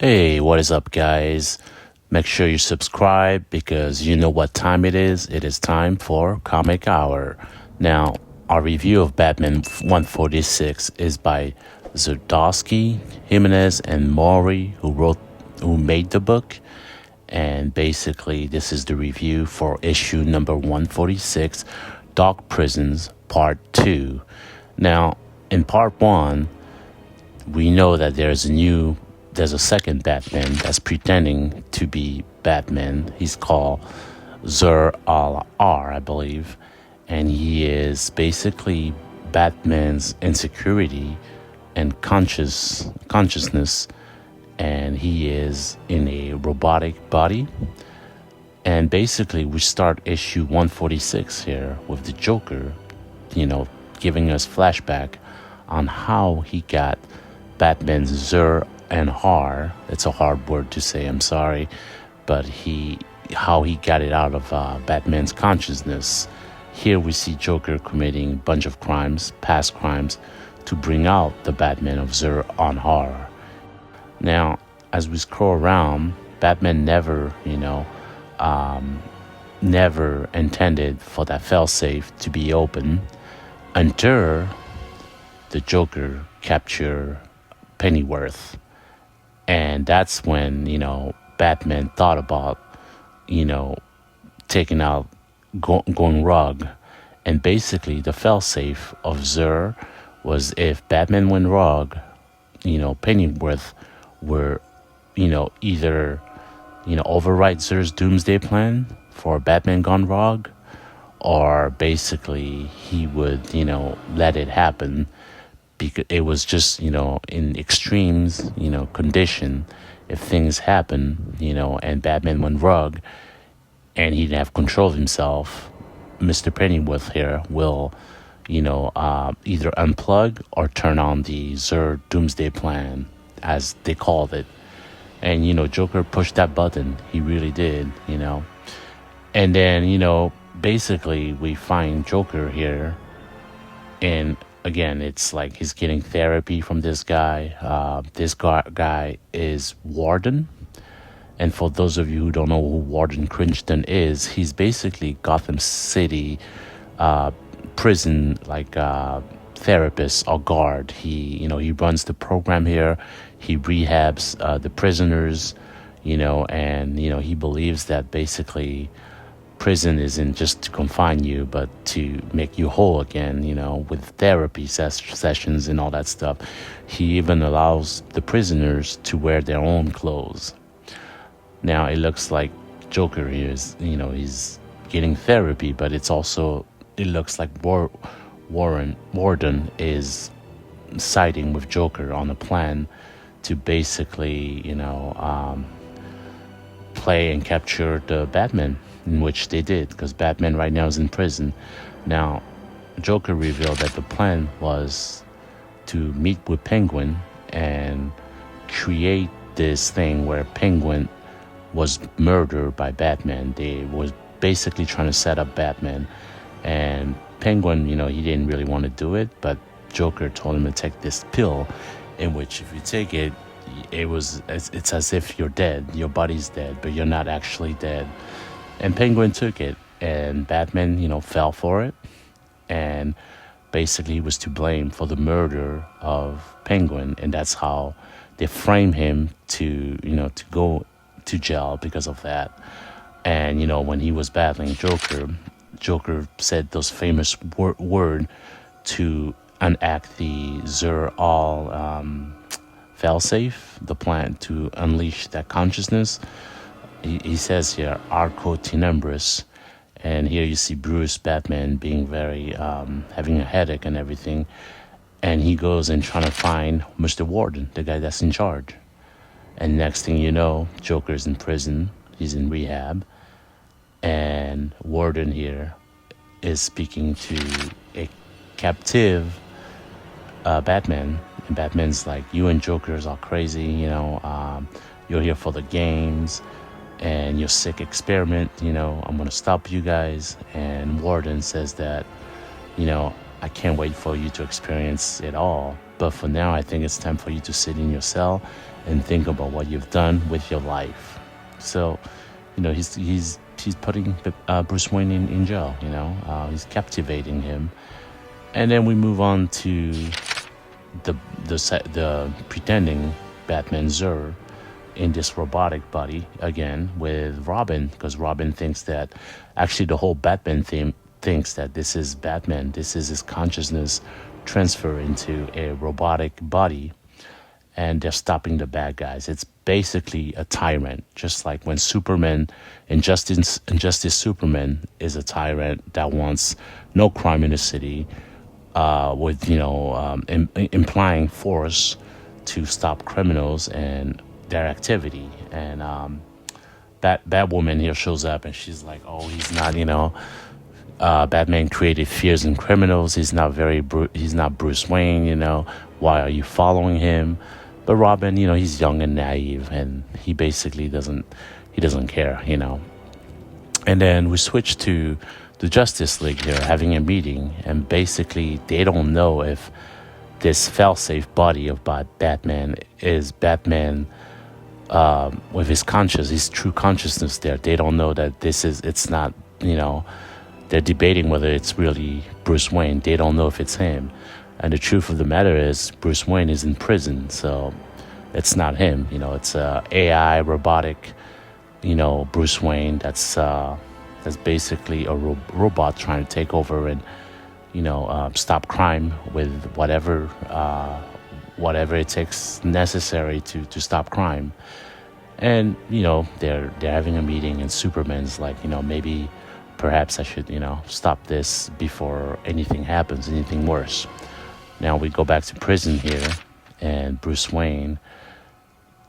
Hey, what is up, guys? Make sure you subscribe because you know what time it is. It is time for Comic Hour. Now, our review of Batman 146 is by Zdarsky, Jimenez, and Maury, who made the book. And basically, this is the review for issue number 146, Dark Prisons, Part 2. Now, in Part 1, we know that there's a second Batman that's pretending to be Batman. He's called Zur Al-R, I believe. And he is basically Batman's insecurity and consciousness. And he is in a robotic body. And basically, we start issue 146 here with the Joker, giving us flashback on how he got Batman's Zur and Har. It's a hard word to say, I'm sorry. But how he got it out of Batman's consciousness. Here we see Joker committing a bunch of crimes, past crimes, to bring out the Batman of Zur and Har. Now, as we scroll around, Batman never intended for that failsafe to be open until the Joker captured Pennyworth. And that's when, Batman thought about, taking out, going rogue. And basically, the failsafe of Zur was if Batman went rogue, Pennyworth were, either, overwrite Zur's doomsday plan for Batman gone rogue, or basically he would, let it happen because it was just, in extremes, condition. If things happen, and Batman went rogue and he didn't have control of himself, Mr. Pennyworth here will, either unplug or turn on the Zur Doomsday Plan, as they called it. And, Joker pushed that button. He really did, And then, basically we find Joker here. And again, it's like he's getting therapy from this guy. This guy is Warden. And for those of you who don't know who Warden Crichton is, he's basically Gotham City prison, therapist or guard. He runs the program here. He rehabs the prisoners, and he believes that basically prison isn't just to confine you, but to make you whole again, with therapy sessions and all that stuff. He even allows the prisoners to wear their own clothes. Now, it looks like Joker here is, he's getting therapy, but it looks like Warden is siding with Joker on a plan to basically, play and capture the Batman, in which they did, because Batman right now is in prison. Now, Joker revealed that the plan was to meet with Penguin and create this thing where Penguin was murdered by Batman. They was basically trying to set up Batman, and Penguin, he didn't really want to do it, but Joker told him to take this pill, in which if you take it, it's as if you're dead. Your body's dead, but you're not actually dead. And Penguin took it, and Batman, fell for it, and basically he was to blame for the murder of Penguin, and that's how they frame him to go to jail because of that. And when he was battling Joker said those famous word to enact the Zur Al failsafe, the plan to unleash that consciousness. He says here, Arco Tenebrous, and here you see Bruce Batman being very having a headache and everything, and he goes and trying to find Mr. Warden, the guy that's in charge. And next thing you know, Joker's in prison. He's in rehab. And Warden here is speaking to a captive Batman. And Batman's like, you and Jokers are crazy, you're here for the games. And your sick experiment, I'm going to stop you guys. And Warden says that, I can't wait for you to experience it all. But for now, I think it's time for you to sit in your cell and think about what you've done with your life. So, he's putting Bruce Wayne in jail. He's captivating him, and then we move on to the pretending Batman Zur in this robotic body again with Robin, because Robin thinks that actually the whole Batman theme thinks that this is Batman, this is his consciousness transfer into a robotic body, and they're stopping the bad guys. It's basically a tyrant, just like when Superman, Injustice Superman is a tyrant that wants no crime in the city, with implying force to stop criminals and their activity. And that woman here shows up, and she's like, "Oh, he's not, Batman created fears in criminals. He's not he's not Bruce Wayne. Why are you following him?" But Robin, he's young and naive, and he basically doesn't care. And then we switch to the Justice League here having a meeting, and basically they don't know if this fail-safe body of Batman is Batman with his true consciousness there. They don't know that it's not, they're debating whether it's really Bruce Wayne. They don't know if it's him. And the truth of the matter is Bruce Wayne is in prison, so it's not him. It's a AI robotic, Bruce Wayne that's basically a robot trying to take over and stop crime with whatever it takes necessary to stop crime. And they're having a meeting, and Superman's like, maybe perhaps I should stop this before anything happens, anything worse. Now we go back to prison here, and Bruce Wayne,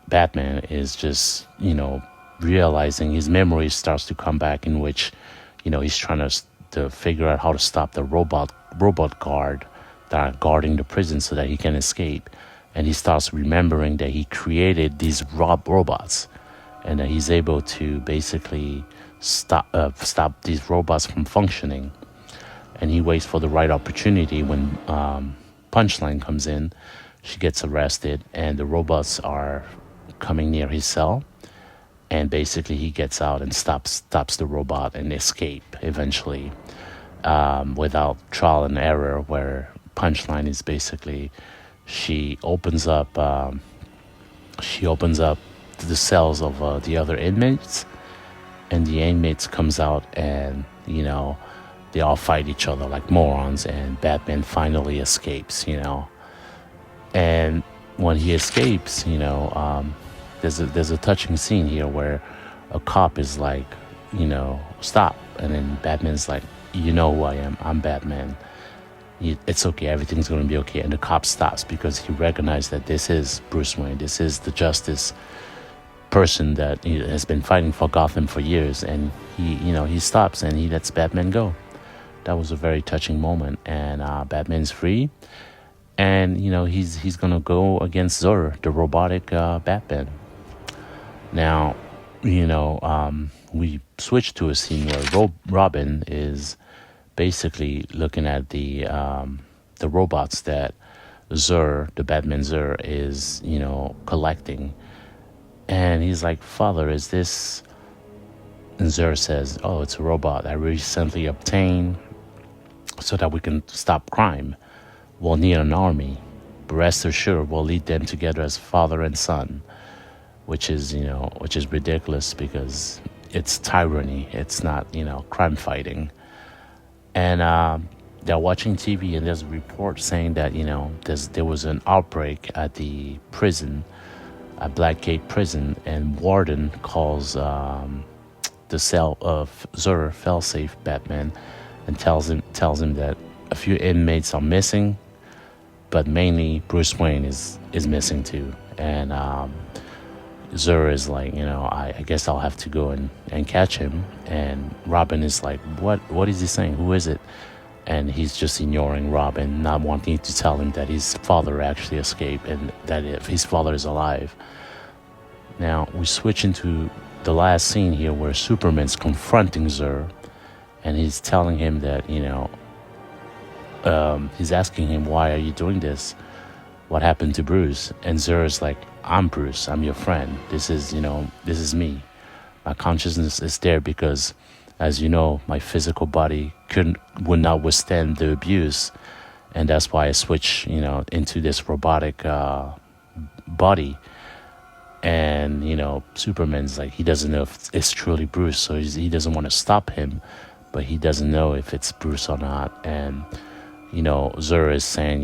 Batman, is just realizing his memory starts to come back, in which he's trying to figure out how to stop the robot guard that are guarding the prison so that he can escape. And he starts remembering that he created these robots, and that he's able to basically stop these robots from functioning. And he waits for the right opportunity. When Punchline comes in, she gets arrested, and the robots are coming near his cell. And basically he gets out and stops the robot and escape eventually, without trial and error, where Punchline is basically, she opens up the cells of the other inmates, and the inmates comes out, and they all fight each other like morons, and Batman finally escapes. And when he escapes, there's a touching scene here where a cop is like, stop, and then Batman's like, "You know who I am? I'm Batman. It's okay, everything's going to be okay." And the cop stops because he recognized that this is Bruce Wayne. This is the justice person that has been fighting for Gotham for years. And he stops and he lets Batman go. That was a very touching moment. And Batman's free. And, he's going to go against Zur, the robotic Batman. Now, we switch to a scene where Robin is basically looking at the robots that Zur, the Batman Zur, is collecting, and he's like, "Father, is this?" And Zur says, "Oh, it's a robot I recently obtained so that we can stop crime. We'll need an army, but rest assured we'll lead them together as father and son," which is ridiculous because it's tyranny. It's not crime fighting. And they're watching TV, and there's a report saying that there was an outbreak at the prison, at Blackgate Prison, and Warden calls the cell of Zur, failsafe Batman, and tells him that a few inmates are missing, but mainly Bruce Wayne is missing too. And Zur is like, I guess I'll have to go and catch him. And Robin is like, what is he saying? Who is it? And he's just ignoring Robin, not wanting to tell him that his father actually escaped and that if his father is alive. Now we switch into the last scene here where Superman's confronting Zur, and he's telling him that, He's asking him, why are you doing this? What happened to Bruce? And Zura's like, I'm Bruce. I'm your friend. This is me. My consciousness is there because, as you know, my physical body would not withstand the abuse. And that's why I switch, into this robotic body. And Superman's like, he doesn't know if it's truly Bruce, so he doesn't want to stop him, but he doesn't know if it's Bruce or not. And Zura is saying,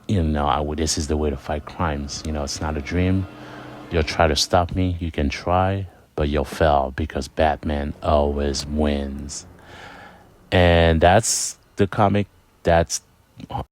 this is the way to fight crimes. It's not a dream. You'll try to stop me, you can try, but you'll fail because Batman always wins. And that's the comic. That's